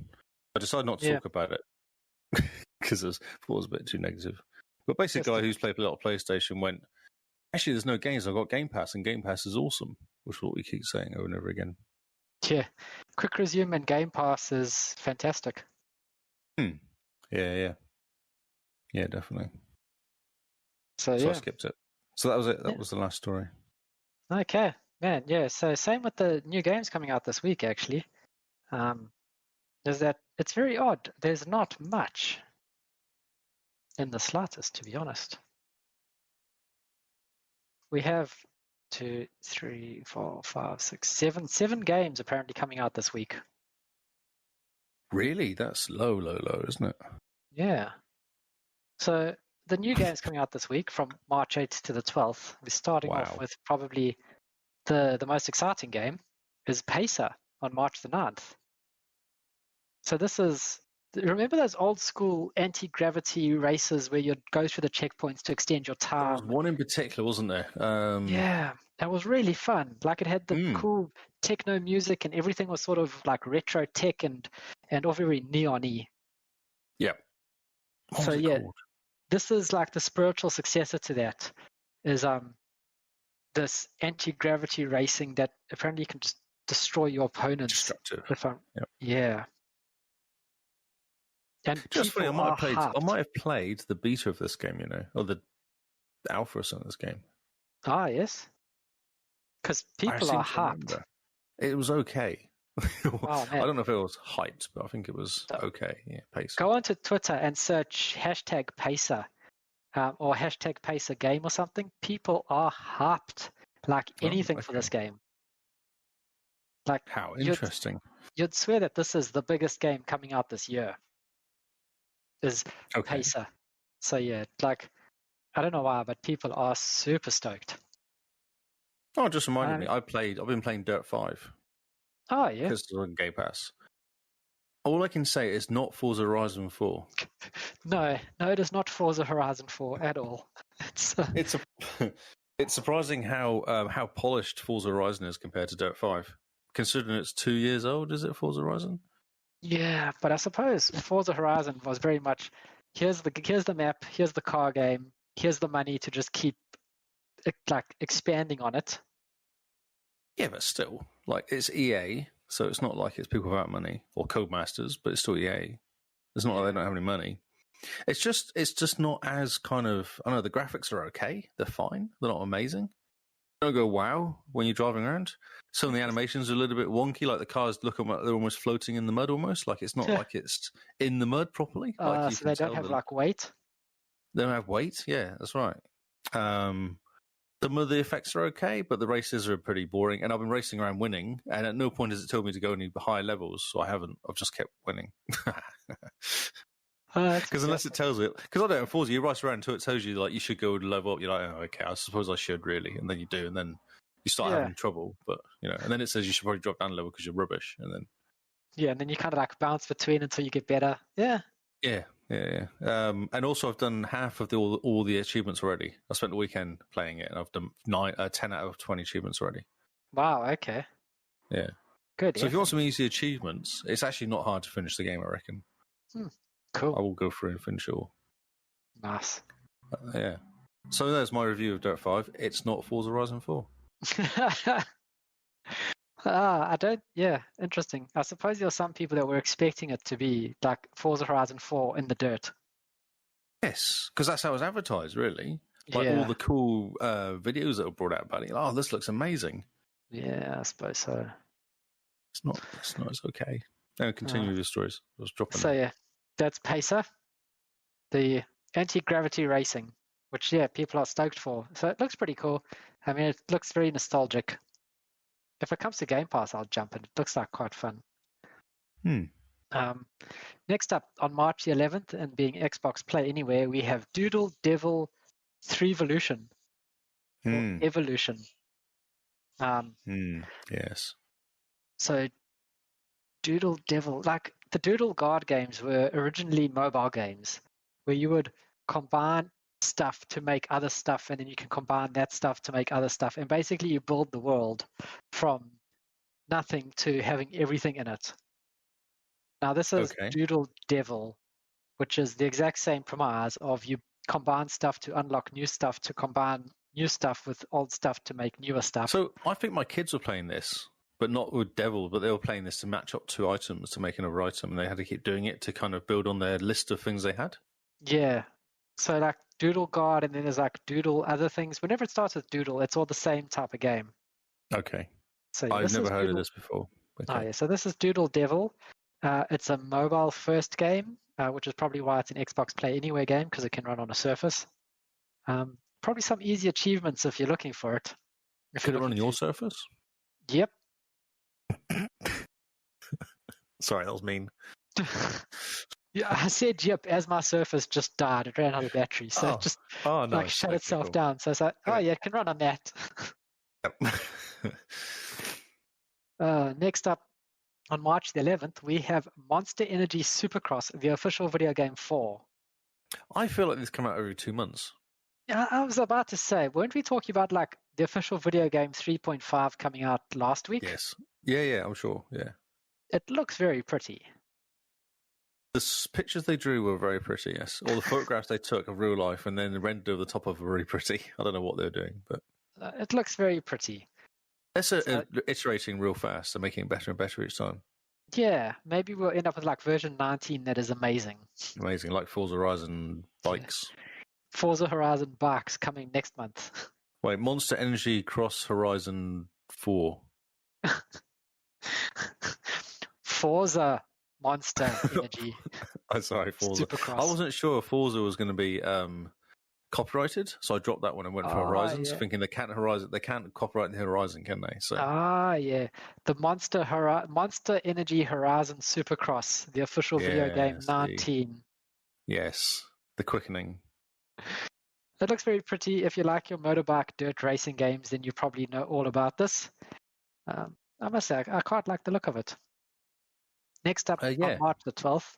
Speaker 2: I decided not to talk about it because I thought it was a bit too negative. But basically, a guy who's played a lot of PlayStation went, actually, there's no games. I've got Game Pass, and Game Pass is awesome, which is what we keep saying over and over again.
Speaker 1: Yeah, Quick Resume and Game Pass is fantastic.
Speaker 2: Yeah, definitely.
Speaker 1: So
Speaker 2: I skipped it. So that was it. That was the last story.
Speaker 1: Okay, man. Yeah. So same with the new games coming out this week. Actually, is that it's very odd. There's not much in the slightest, to be honest. We have 2, 3, 4, 5, 6, 7 games apparently coming out this week.
Speaker 2: Really? That's low, isn't it?
Speaker 1: Yeah. So the new games coming out this week from March 8th to the 12th, we're starting off with probably the most exciting game is Pacer on March the 9th. So this is, remember those old school anti-gravity races where you'd go through the checkpoints to extend your time?
Speaker 2: There was one in particular, wasn't there?
Speaker 1: Yeah, that was really fun. Like it had the cool techno music and everything was sort of like retro tech and all very neon-y.
Speaker 2: Yeah.
Speaker 1: So yeah, this is like the spiritual successor to that. Is this anti-gravity racing that apparently you can just destroy your opponents.
Speaker 2: Destructive.
Speaker 1: Yeah. And
Speaker 2: just funny, I might
Speaker 1: have
Speaker 2: played the beta of this game, or the alpha or something of this game.
Speaker 1: Ah, yes. Because people are hyped.
Speaker 2: It was okay.
Speaker 1: Oh, man.
Speaker 2: I don't know if it was hyped, but I think it was okay. Yeah, Pacer.
Speaker 1: Go onto Twitter and search #Pacer or #Pacer game or something. People are hyped like anything for this game. Like,
Speaker 2: how interesting.
Speaker 1: You'd swear that this is the biggest game coming out this year. Is Pacer. So yeah, like, I don't know why, but people are super stoked.
Speaker 2: Oh, it just reminded me. I've been playing Dirt 5.
Speaker 1: Oh, yeah.
Speaker 2: Because it's on Game Pass. All I can say is not Forza Horizon 4.
Speaker 1: No, it is not Forza Horizon 4 at all.
Speaker 2: It's surprising how polished Forza Horizon is compared to Dirt 5. Considering it's 2 years old, is it, Forza Horizon?
Speaker 1: Yeah, but I suppose Forza Horizon was very much, here's the map, here's the car game, here's the money to just keep like expanding on it.
Speaker 2: Yeah, but still, like, it's EA, so it's not like it's people without money or Codemasters, but it's still EA. It's not like they don't have any money. It's just not as kind of, I don't know, the graphics are okay, they're fine, they're not amazing. They don't go wow when you're driving around. Some of the animations are a little bit wonky, like the cars look like they're almost floating in the mud almost, like it's not like it's in the mud properly. Like
Speaker 1: so they don't have like weight?
Speaker 2: They don't have weight, yeah, that's right. Some of the effects are okay, but the races are pretty boring. And I've been racing around winning, and at no point has it told me to go any higher levels, so I haven't. I've just kept winning. Because unless it tells it, because I don't know, Forza, you race around until it tells you like you should go level up. You're like, oh, okay, I suppose I should really, and then you do, and then you start having trouble. But and then it says you should probably drop down a level because you're rubbish, and then
Speaker 1: and then you kind of like bounce between until you get better. Yeah.
Speaker 2: And also I've done half of all the achievements already. I spent the weekend playing it, and I've done 10 out of 20 achievements already.
Speaker 1: Wow. Okay.
Speaker 2: Yeah.
Speaker 1: Good.
Speaker 2: So if you want some easy achievements, it's actually not hard to finish the game, I reckon.
Speaker 1: Cool.
Speaker 2: I will go through and finish it all.
Speaker 1: Nice.
Speaker 2: Yeah. So there's my review of Dirt 5. It's not Forza Horizon 4.
Speaker 1: Interesting. I suppose there are some people that were expecting it to be like Forza Horizon 4 in the dirt.
Speaker 2: Yes, because that's how it was advertised, really. Like all the cool videos that were brought out about it. Oh, this looks amazing.
Speaker 1: Yeah, I suppose so.
Speaker 2: It's not. It's okay. Now continue with your stories. I was dropping.
Speaker 1: So yeah, that's Pacer, the anti-gravity racing, which people are stoked for. So it looks pretty cool. I mean, it looks very nostalgic. If it comes to Game Pass, I'll jump in. It looks like quite fun. Next up, on March the 11th, and being Xbox Play Anywhere, we have Doodle Devil 3volution. Evolution.
Speaker 2: Yes.
Speaker 1: So Doodle Devil, like the Doodle Guard games were originally mobile games where you would combine stuff to make other stuff, and then you can combine that stuff to make other stuff, and basically you build the world from nothing to having everything in it. Now this is Doodle Devil, which is the exact same premise of you combine stuff to unlock new stuff, to combine new stuff with old stuff to make newer stuff.
Speaker 2: So I think my kids were playing this, but not with Devil, but they were playing this to match up 2 items to make another item, and they had to keep doing it to kind of build on their list of things they had.
Speaker 1: Yeah. So like Doodle Guard, and then there's like Doodle other things. Whenever it starts with Doodle, it's all the same type of game.
Speaker 2: Okay.
Speaker 1: So
Speaker 2: I've never heard of this before. Okay.
Speaker 1: Oh yeah. So this is Doodle Devil. It's a mobile first game, which is probably why it's an Xbox Play Anywhere game, because it can run on a Surface. Probably some easy achievements if you're looking for it.
Speaker 2: Could it run on your Surface?
Speaker 1: Yep.
Speaker 2: Sorry, that was mean.
Speaker 1: Yeah, I said yep as my Surface just died. It ran out of battery, so it just
Speaker 2: nice.
Speaker 1: shut itself down. So it's like, it can run on that.
Speaker 2: Yep.
Speaker 1: Next up, on March the 11th, we have Monster Energy Supercross, the official video game 4.
Speaker 2: I feel like this come out every 2 months.
Speaker 1: Yeah, I was about to say, weren't we talking about like the official video game 3.5 coming out last week?
Speaker 2: Yes. Yeah, I'm sure. Yeah.
Speaker 1: It looks very pretty.
Speaker 2: The pictures they drew were very pretty, yes. All the photographs they took of real life and then the render of the top of were very pretty. I don't know what they're doing, but...
Speaker 1: it looks very pretty.
Speaker 2: It's iterating real fast and making it better and better each time.
Speaker 1: Yeah, maybe we'll end up with like version 19 that is amazing.
Speaker 2: Amazing, like Forza Horizon bikes.
Speaker 1: Yeah. Forza Horizon bikes coming next month.
Speaker 2: Wait, Monster Energy Cross Horizon 4.
Speaker 1: Forza Monster Energy.
Speaker 2: I'm sorry, Forza.
Speaker 1: Supercross.
Speaker 2: I wasn't sure Forza was going to be copyrighted, so I dropped that one and went for Horizons, thinking they can't copyright the Horizon, can they? So
Speaker 1: yeah, the Monster Energy Horizon Supercross, the official video game 19.
Speaker 2: Yes, the quickening.
Speaker 1: It looks very pretty. If you like your motorbike dirt racing games, then you probably know all about this. I must say, I quite like the look of it. Next up, on March the 12th,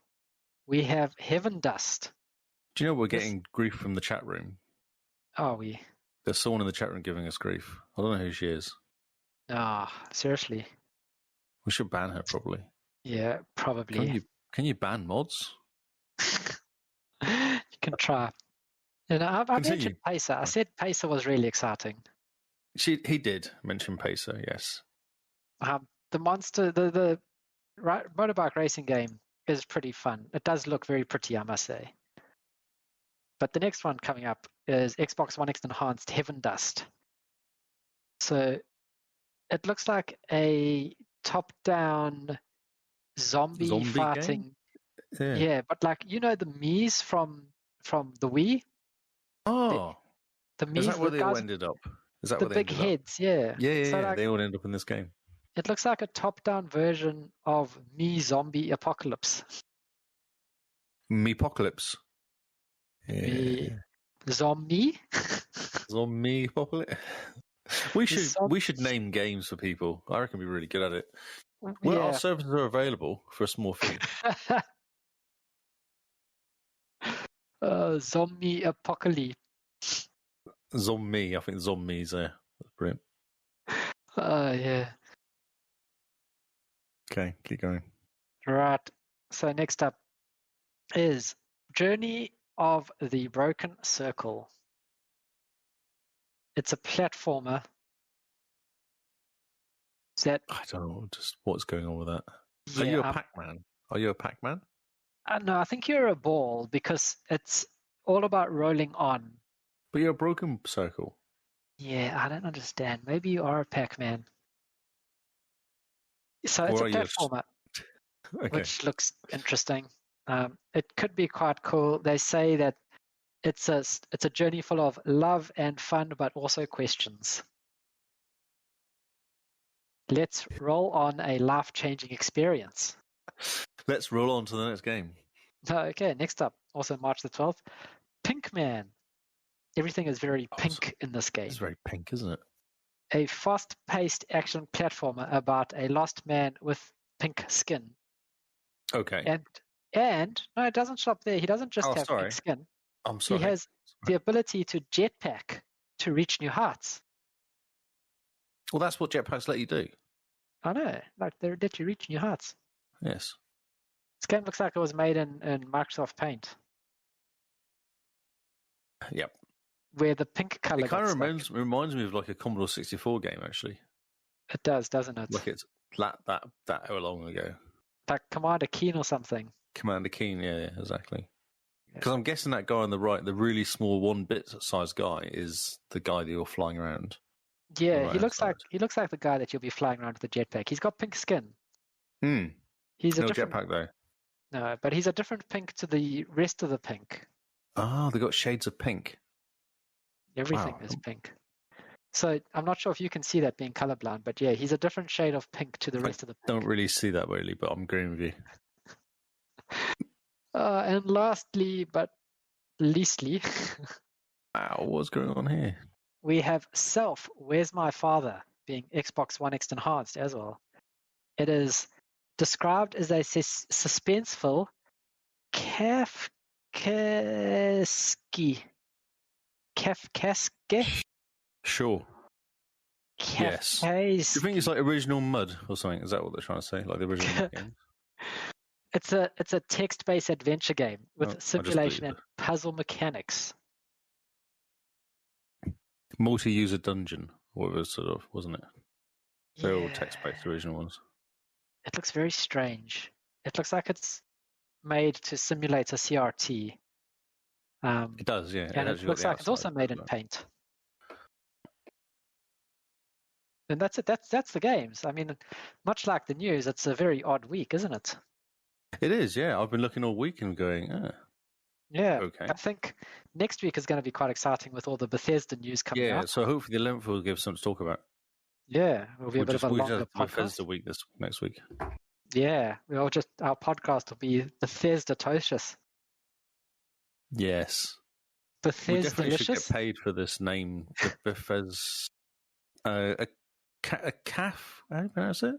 Speaker 1: we have Heaven Dust.
Speaker 2: Do you know we're getting grief from the chat room?
Speaker 1: Are we?
Speaker 2: There's someone in the chat room giving us grief. I don't know who she is.
Speaker 1: Seriously.
Speaker 2: We should ban her, probably.
Speaker 1: Yeah, probably.
Speaker 2: Can you ban mods?
Speaker 1: You can try. You know, I mentioned Pacer. I said Pacer was really exciting.
Speaker 2: He did mention Pacer, yes.
Speaker 1: The motorbike racing game is pretty fun. It does look very pretty, I must say. But the next one coming up is Xbox One X Enhanced Heaven Dust. So it looks like a top-down zombie fighting. Yeah, but like, you know, the Mii's from the Wii?
Speaker 2: Oh.
Speaker 1: The Mii's,
Speaker 2: is that where they all ended up? Is that
Speaker 1: the big heads, yeah.
Speaker 2: Yeah, so like, they all end up in this game.
Speaker 1: It looks like a top-down version of Mii Zombie Apocalypse.
Speaker 2: Meepocalypse. Yeah.
Speaker 1: Zombie?
Speaker 2: Zombie Apocalypse. We should name games for people. I reckon we'd be really good at it. Well, our services are available for a small fee.
Speaker 1: Zombie Apocalypse.
Speaker 2: Zombie. I think zombies there. That's brilliant.
Speaker 1: Yeah.
Speaker 2: Okay, keep going.
Speaker 1: Right. So next up is Journey of the Broken Circle. It's a platformer. I
Speaker 2: don't know just what's going on with that. Yeah, are you a Pac-Man? Are you a Pac-Man?
Speaker 1: No, I think you're a ball because it's all about rolling on.
Speaker 2: But you're a broken circle.
Speaker 1: Yeah, I don't understand. Maybe you are a Pac-Man. So it's a platformer, which looks interesting. It could be quite cool. They say that it's a journey full of love and fun, but also questions. Let's roll on a life-changing experience.
Speaker 2: Let's roll on to the next game.
Speaker 1: Okay, next up, also March the 12th, Pinkman. Everything is very pink in this game.
Speaker 2: It's very pink, isn't it?
Speaker 1: A fast-paced action platformer about a lost man with pink skin.
Speaker 2: Okay.
Speaker 1: And no, it doesn't stop there. He doesn't just have pink skin.
Speaker 2: I'm sorry.
Speaker 1: He has the ability to jetpack to reach new heights.
Speaker 2: Well, that's what jetpacks let you do.
Speaker 1: I know. Like, they let you reach new heights.
Speaker 2: Yes.
Speaker 1: This game looks like it was made in Microsoft Paint.
Speaker 2: Yep.
Speaker 1: Where the pink color.
Speaker 2: It kind of reminds me of like a Commodore 64 game, actually.
Speaker 1: It does, doesn't it?
Speaker 2: Like it's that long ago.
Speaker 1: Like Commander Keen or something.
Speaker 2: Commander Keen, yeah, exactly. Because I'm guessing that guy on the right, the really small 1-bit size guy, is the guy that you're flying around.
Speaker 1: Yeah, he looks like the guy that you'll be flying around with the jetpack. He's got pink skin. He's
Speaker 2: no jetpack though.
Speaker 1: No, but he's a different pink to the rest of the pink.
Speaker 2: Oh, they got shades of pink.
Speaker 1: Everything is pink. So I'm not sure if you can see that being colorblind, but yeah, he's a different shade of pink to the rest of the pink.
Speaker 2: Don't really see that really, but I'm agreeing with you.
Speaker 1: And lastly, but leastly,
Speaker 2: wow, what's going on here?
Speaker 1: We have Self, Where's My Father, being Xbox One X Enhanced as well. It is described as a suspenseful Kafkaesque.
Speaker 2: Sure. Yes. Do you think it's like original Mud or something? Is that what they're trying to say? Like the original game?
Speaker 1: It's a text-based adventure game with simulation and puzzle mechanics.
Speaker 2: Multi-user dungeon, or it was sort of, wasn't it? They're all text-based, the original ones.
Speaker 1: It looks very strange. It looks like it's made to simulate a CRT.
Speaker 2: It does, yeah.
Speaker 1: And it looks like it's also made in Paint. And that's it. That's the games. I mean, much like the news, it's a very odd week, isn't it?
Speaker 2: It is, yeah. I've been looking all week and going,
Speaker 1: yeah.
Speaker 2: Okay.
Speaker 1: I think next week is going to be quite exciting with all the Bethesda news coming out.
Speaker 2: Yeah, so hopefully the 11th will give something to talk about.
Speaker 1: Yeah, it'll be a bit of a longer podcast.
Speaker 2: Bethesda week next week.
Speaker 1: Yeah, our podcast will be Bethesda-tocious.
Speaker 2: Yes.
Speaker 1: Bethesda.
Speaker 2: We definitely should get paid for this name, Bethesda. A calf, how do you pronounce it?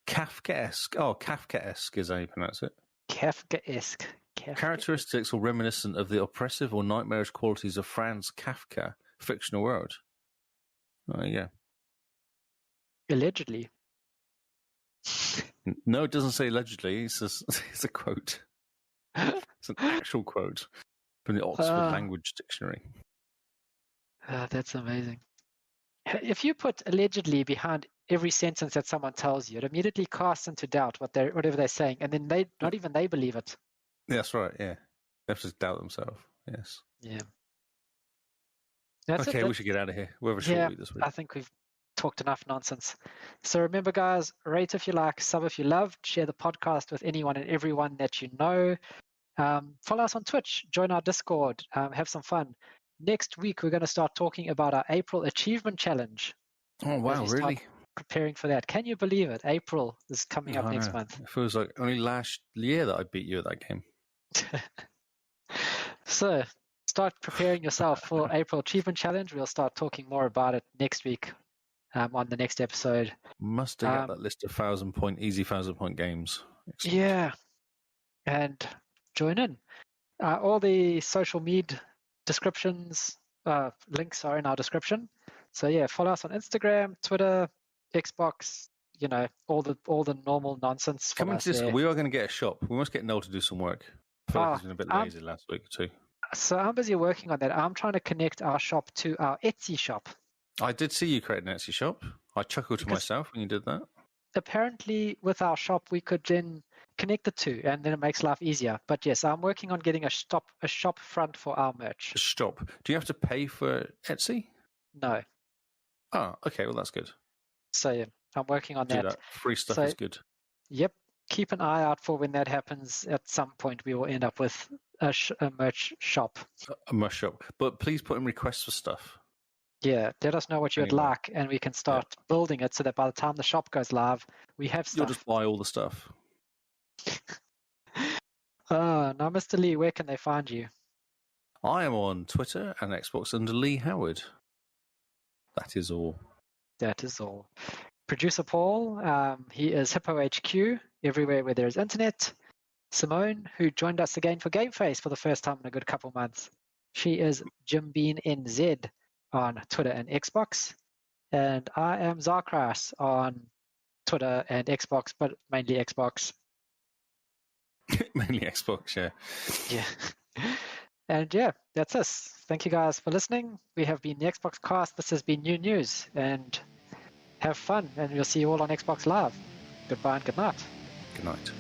Speaker 2: Kafkaesque. Oh, Kafkaesque is how you pronounce it.
Speaker 1: Kafkaesque.
Speaker 2: Characteristics or reminiscent of the oppressive or nightmarish qualities of Franz Kafka, fictional world. Oh, yeah.
Speaker 1: Allegedly.
Speaker 2: No, it doesn't say allegedly. It's a quote. It's an actual quote from the Oxford Language Dictionary.
Speaker 1: That's amazing. If you put allegedly behind every sentence that someone tells you, it immediately casts into doubt whatever they're saying, and then not even they believe it.
Speaker 2: That's right, yeah. They have to doubt themselves, yes.
Speaker 1: Yeah.
Speaker 2: We should get out of here. We'll have a short week this week.
Speaker 1: I think we've talked enough nonsense. So remember, guys, rate if you like, sub if you love, share the podcast with anyone and everyone that you know. Follow us on Twitch, join our Discord, have some fun. Next week, we're going to start talking about our April Achievement Challenge.
Speaker 2: Oh, wow, really?
Speaker 1: Preparing for that. Can you believe it? April is coming up next month.
Speaker 2: It feels like only last year that I beat you at that game.
Speaker 1: So start preparing yourself for April Achievement Challenge. We'll start talking more about it next week on the next episode.
Speaker 2: Must dig up that list of 1,000-point, easy 1,000-point games. Excellent.
Speaker 1: Yeah. And join in. All the social media descriptions, links are in our description. So yeah, follow us on Instagram, Twitter, Xbox, all the normal nonsense.
Speaker 2: Coming to this, we are going to get a shop. We must get Noel to do some work. I feel like he's been a bit lazy last week too. So
Speaker 1: I'm busy working on that. I'm trying to connect our shop to our Etsy shop.
Speaker 2: I did see you create an Etsy shop. I chuckled to myself when you did that.
Speaker 1: Apparently, with our shop, we could then connect the two, and then it makes life easier. But yes, I'm working on getting a shop front for our merch.
Speaker 2: A shop. Do you have to pay for Etsy?
Speaker 1: No.
Speaker 2: Oh, okay. Well, that's good.
Speaker 1: So yeah, I'm working on that.
Speaker 2: Free stuff is good.
Speaker 1: Yep. Keep an eye out for when that happens. At some point, we will end up with a merch shop.
Speaker 2: A merch shop. But please put in requests for stuff.
Speaker 1: Yeah, let us know what you would like, and we can start building it so that by the time the shop goes live, we have stuff.
Speaker 2: You'll just buy all the stuff.
Speaker 1: Now, Mr. Lee, where can they find you?
Speaker 2: I am on Twitter and Xbox under Lee Howard. That is all.
Speaker 1: That is all. Producer Paul, he is Hippo HQ, everywhere where there is internet. Simone, who joined us again for Game Face for the first time in a good couple months. She is JimBeanNZ on Twitter and Xbox. And I am Zarkras on Twitter and Xbox, but mainly Xbox.
Speaker 2: Mainly Xbox, yeah.
Speaker 1: Yeah. And yeah, that's us. Thank you guys for listening. We have been the Xbox Cast. This has been New News. And have fun. And we'll see you all on Xbox Live. Goodbye and good night.
Speaker 2: Good night.